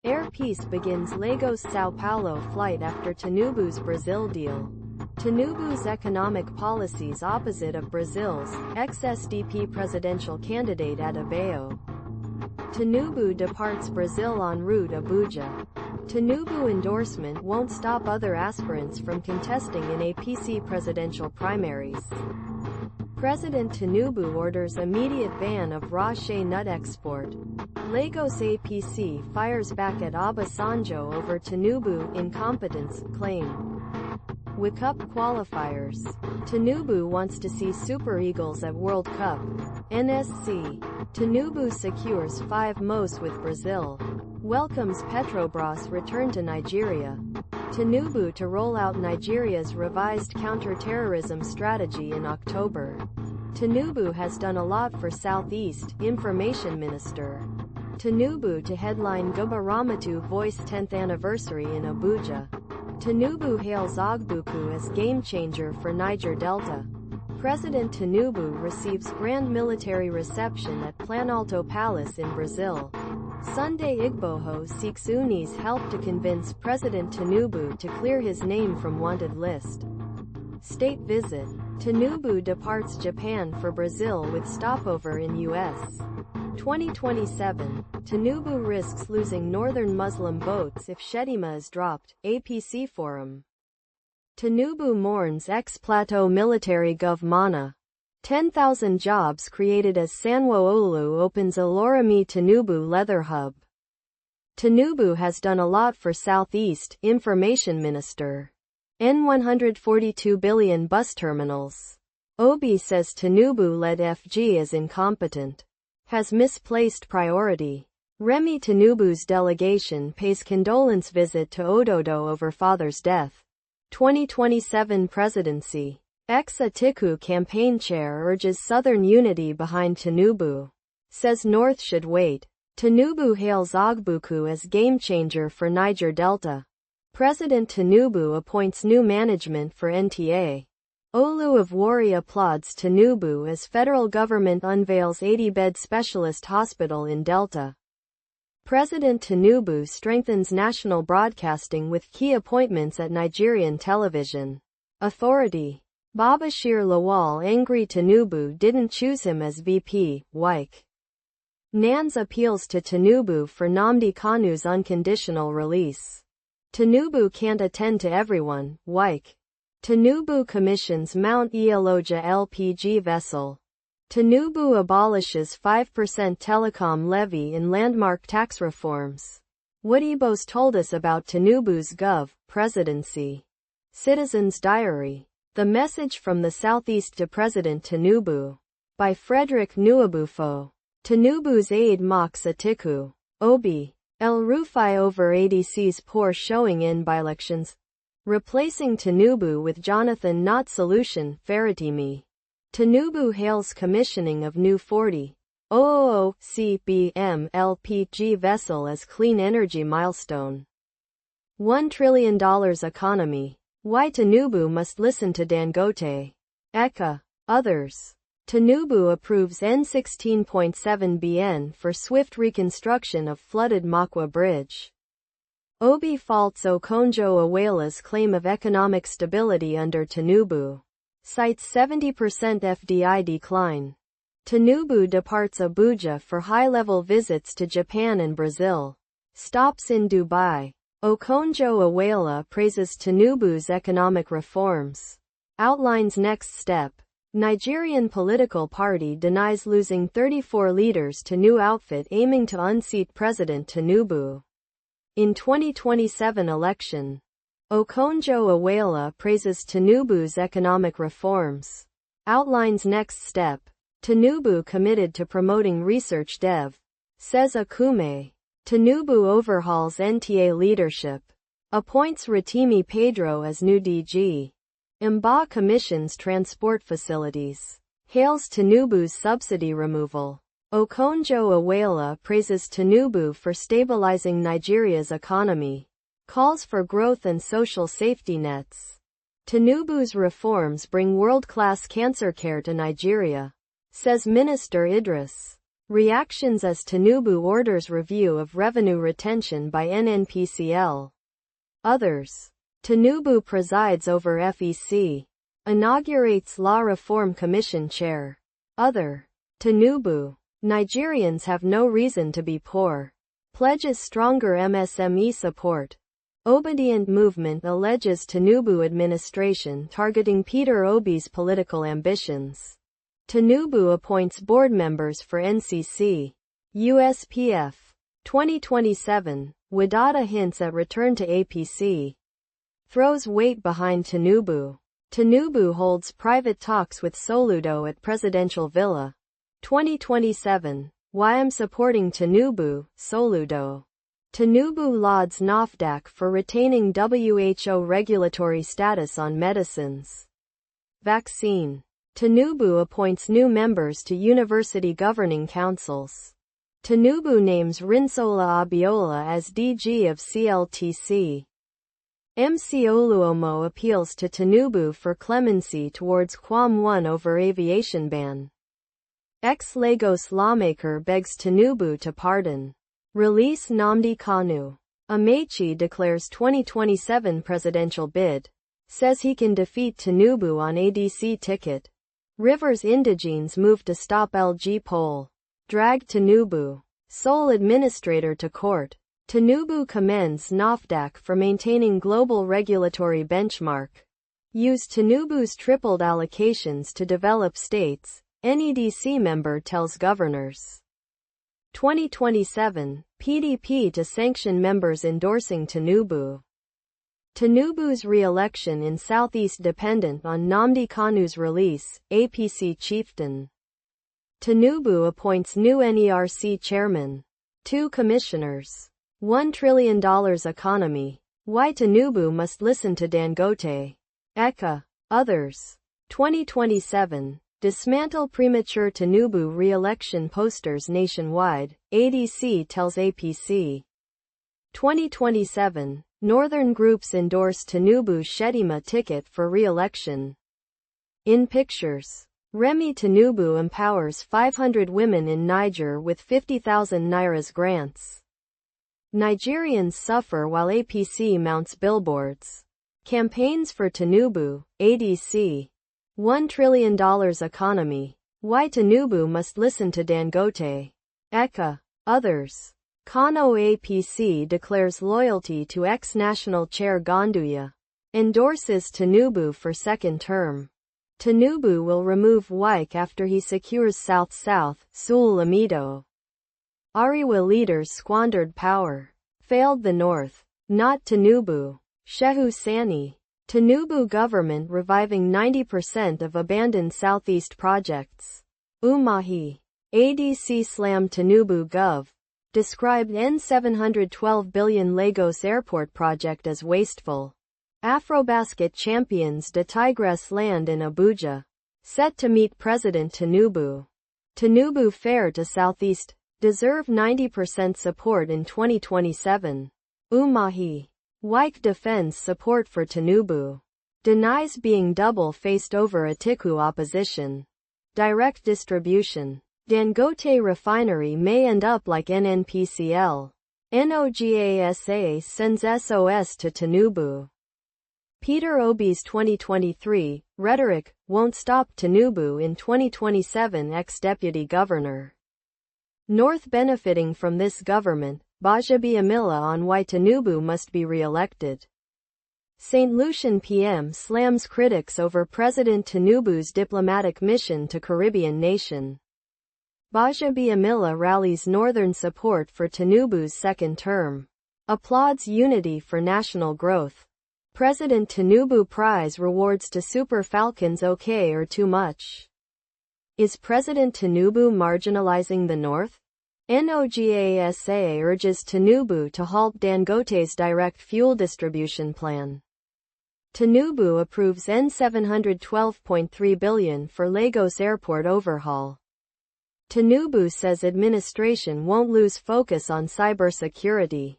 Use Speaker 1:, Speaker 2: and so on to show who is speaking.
Speaker 1: Air peace begins Lagos-São Paulo flight after Tinubu's Brazil deal. Tinubu's economic policies opposite of Brazil's. Ex-SDP presidential candidate Adebayo. Tinubu departs Brazil en route Abuja. Tinubu endorsement won't stop other aspirants from contesting in APC presidential primaries. President Tinubu orders immediate ban of raw shea nut export. Lagos APC fires back at Obasanjo over Tinubu incompetence claim. Wake up qualifiers. Tinubu wants to see Super Eagles at World Cup. NSC. Tinubu secures 5 MoUs with Brazil. Welcomes Petrobras return to Nigeria. Tinubu to roll out Nigeria's revised counter-terrorism strategy in October. Tinubu has done a lot for Southeast, Information Minister. Tinubu to headline Gobaramatu Voice 10th anniversary in Abuja. Tinubu hails Ogbuku as game changer for Niger Delta. President Tinubu receives grand military reception at Planalto Palace in Brazil. Sunday Igboho seeks Uni's help to convince President Tinubu to clear his name from wanted list. State visit. Tinubu departs Japan for Brazil with stopover in U.S. 2027. Tinubu risks losing northern Muslim votes if Shedima is dropped. APC Forum. Tinubu mourns ex-Plateau military Gov Mana. 10,000 jobs created as Sanwo-Olu opens a Remi Tinubu leather hub. Tinubu has done a lot for Southeast, Information Minister. N142 billion bus terminals. Obi says Tinubu-led FG is incompetent. Has misplaced priority. Remi Tinubu's delegation pays condolence visit to Ododo over father's death. 2027 presidency. Ex-Atiku campaign chair urges Southern unity behind Tinubu. Says North should wait. Tinubu hails Ogbuku as game changer for Niger Delta. President Tinubu appoints new management for NTA. Olu of Warri applauds Tinubu as federal government unveils 80-bed specialist hospital in Delta. President Tinubu strengthens national broadcasting with key appointments at Nigerian television. Authority. Babashir Lawal angry Tinubu didn't choose him as VP, Wike. Nans appeals to Tinubu for Nnamdi Kanu's unconditional release. Tinubu can't attend to everyone, Wike. Tinubu commissions Mount Ialoja LPG vessel. Tinubu abolishes 5% telecom levy in landmark tax reforms. What Igbos told us about Tinubu's presidency. Citizen's Diary. The Message from the Southeast to President Tinubu. By Frederick Nwabufo. Tinubu's aide mocks Atiku. Obi. El Rufai over ADC's poor showing in by-elections. Replacing Tinubu with Jonathan not solution, Faratimi. Tinubu hails commissioning of new 40 cbm LPG vessel as clean energy milestone. $1 trillion economy. Why Tinubu must listen to Dangote. Eka. Others. Tinubu approves N16.7 BN for swift reconstruction of flooded Makwa Bridge. Obi faults Okonjo-Iweala's claim of economic stability under Tinubu. Cites 70% FDI decline. Tinubu departs Abuja for high-level visits to Japan and Brazil. Stops in Dubai. Okonjo-Iweala praises Tinubu's economic reforms. Outlines next step. Nigerian political party denies losing 34 leaders to new outfit aiming to unseat President Tinubu. In 2027 election. Okonjo-Iweala praises Tinubu's economic reforms. Outlines next step. Tinubu committed to promoting research dev. Says Akume. Tinubu overhauls NTA leadership. Appoints Rotimi Pedro as new DG. Mba commissions transport facilities. Hails Tinubu's subsidy removal. Okonjo-Iweala praises Tinubu for stabilizing Nigeria's economy. Calls for growth and social safety nets. Tinubu's reforms bring world-class cancer care to Nigeria. Says Minister Idris. Reactions as Tinubu orders review of revenue retention by NNPCL. Others. Tinubu presides over FEC. Inaugurates Law Reform Commission chair. Other. Tinubu. Nigerians have no reason to be poor. Pledges stronger MSME support. Obedient movement alleges Tinubu administration targeting Peter Obi's political ambitions. Tinubu appoints board members for NCC. USPF. 2027. Wadada hints at return to APC. Throws weight behind Tinubu. Tinubu holds private talks with Soludo at Presidential Villa. 2027. Why I'm supporting Tinubu, Soludo. Tinubu lauds NAFDAC for retaining WHO regulatory status on medicines. Vaccine. Tinubu appoints new members to university governing councils. Tinubu names Rinsola Abiola as DG of CLTC. MC Oluomo appeals to Tinubu for clemency towards Kwam 1 over aviation ban. Ex-Lagos lawmaker begs Tinubu to pardon. Release Nnamdi Kanu. Amaechi declares 2027 presidential bid. Says he can defeat Tinubu on ADC ticket. Rivers Indigenes move to stop LG poll. Drag Tinubu. Sole administrator to court. Tinubu commends NAFDAC for maintaining global regulatory benchmark. Use Tinubu's tripled allocations to develop states, NEDC member tells governors. 2027, PDP to sanction members endorsing Tinubu. Tinubu's re-election in Southeast dependent on Nnamdi Kanu's release, APC chieftain. Tinubu appoints new NERC chairman. 2 commissioners. $1 trillion economy. Why Tinubu must listen to Dangote. ECA. Others. 2027. Dismantle premature Tinubu re-election posters nationwide, ADC tells APC. 2027. Northern groups endorse Tinubu's Shedima ticket for re-election. In pictures. Remi Tinubu empowers 500 women in Niger with 50,000 Nairas grants. Nigerians suffer while APC mounts billboards. Campaigns for Tinubu, ADC. $1 trillion economy. Why Tinubu must listen to Dangote. ECA. Others. Kano APC declares loyalty to ex-national chair Gonduya. Endorses Tinubu for second term. Tinubu will remove Wike after he secures South-South, Sul Lamido. Ariwa leaders squandered power. Failed the North. Not Tinubu. Shehu Sani. Tinubu government reviving 90% of abandoned Southeast projects. Umahi. ADC slammed Tinubu Gov. Described N$712 billion Lagos Airport project as wasteful. Afrobasket champions de Tigress land in Abuja. Set to meet President Tinubu. Tinubu fair to Southeast. Deserve 90% support in 2027. Umahi. Wike defends support for Tinubu. Denies being double-faced over Atiku opposition. Direct distribution. Dangote refinery may end up like NNPCL. NOGASA sends SOS to Tinubu. Peter Obi's 2023 rhetoric won't stop Tinubu in 2027 ex-deputy governor. North benefiting from this government. Gbajabiamila on why Tinubu must be re-elected. St. Lucian PM slams critics over President Tinubu's diplomatic mission to Caribbean nation. Gbajabiamila rallies northern support for Tinubu's second term. Applauds unity for national growth. President Tinubu prize rewards to Super Falcons okay or too much? Is President Tinubu marginalizing the North? NOGASA urges Tinubu to halt Dangote's direct fuel distribution plan. Tinubu approves N$712.3 billion for Lagos Airport overhaul. Tinubu says administration won't lose focus on cybersecurity.